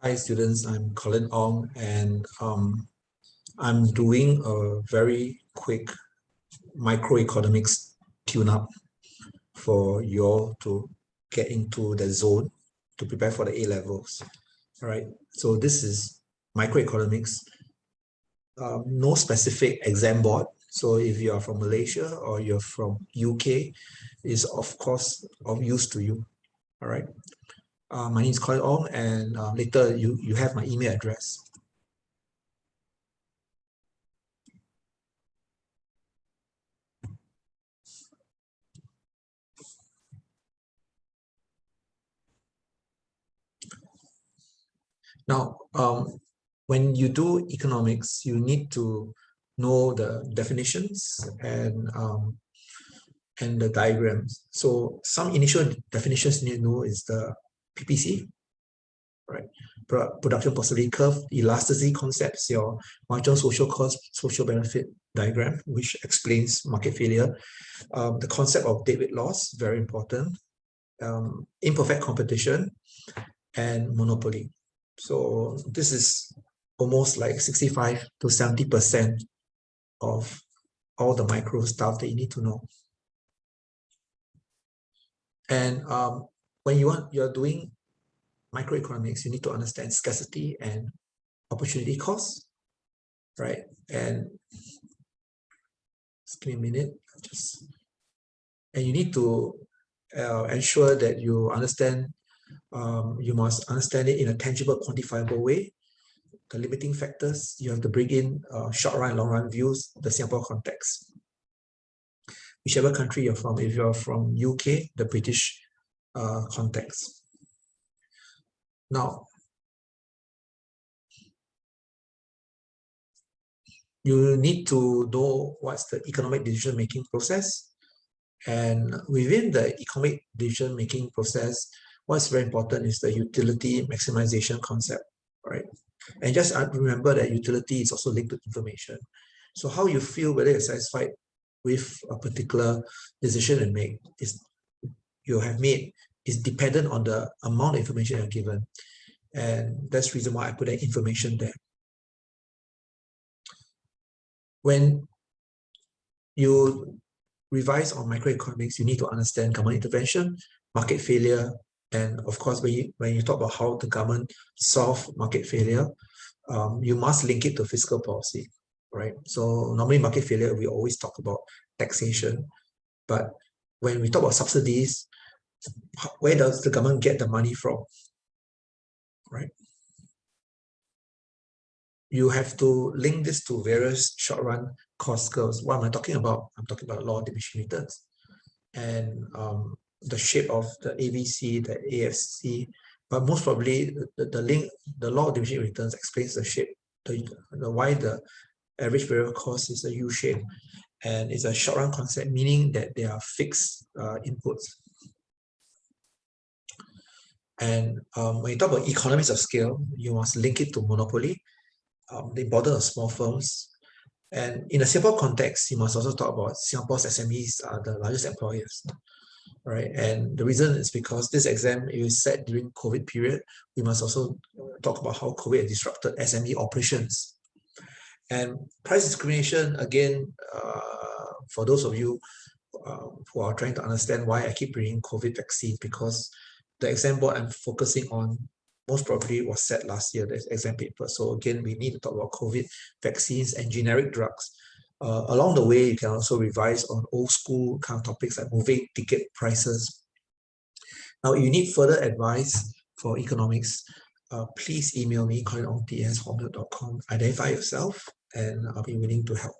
Hi students, I'm Colin Ong and I'm doing a very quick microeconomics tune-up for you all to get into the zone to prepare for the A-levels. All right, so this is microeconomics, no specific exam board. So if you are from Malaysia or you're from UK, is of course of use to you. All right. My name is Colin Ong, and later you have my email address. Now, when you do economics, you need to know the definitions and the diagrams. So some initial definitions you need to know is the PPC, right? Production possibility curve, elasticity concepts, your marginal social cost, social benefit diagram, which explains market failure. The concept of deadweight loss, very important. Imperfect competition and monopoly. So this is almost like 65 to 70% of all the micro stuff that you need to know. And when you're doing microeconomics, you need to understand scarcity and opportunity cost, right? And just give me a minute. And you need to ensure that you understand. You must understand it in a tangible, quantifiable way. The limiting factors, you have to bring in short run, long run views, the Singapore context. Whichever country you're from, if you're from UK, the British context. Now, you need to know what's the economic decision-making process. And within the economic decision-making process, what's very important is the utility maximization concept, right? And just remember that utility is also linked to information. So how you feel whether you're satisfied with a particular decision you have made is dependent on the amount of information you're given. And that's the reason why I put that information there. When you revise on microeconomics, you need to understand government intervention, market failure, and of course, when you talk about how the government solve market failure, you must link it to fiscal policy, right? So normally market failure, we always talk about taxation, but when we talk about subsidies, where does the government get the money from, right? You have to link this to various short-run cost curves. What am I talking about? I'm talking about law of diminishing returns and the shape of the AVC, the AFC, but most probably the law of diminishing returns explains the shape, why the average variable cost is a U shape, and it's a short-run concept, meaning that they are fixed inputs. And when you talk about economies of scale, you must link it to monopoly, the importance of small firms. And in a Singapore context, you must also talk about Singapore's SMEs are the largest employers, right? And the reason is because this exam is set during COVID period. We must also talk about how COVID has disrupted SME operations. And price discrimination, again, for those of you who are trying to understand why I keep bringing COVID vaccine, because the exam board I'm focusing on most probably was set last year, the exam paper. So again, we need to talk about COVID vaccines and generic drugs. Along the way, you can also revise on old school kind of topics like moving ticket prices. Now, if you need further advice for economics, please email me, colinongts@hotmail.com. Identify yourself, and I'll be willing to help.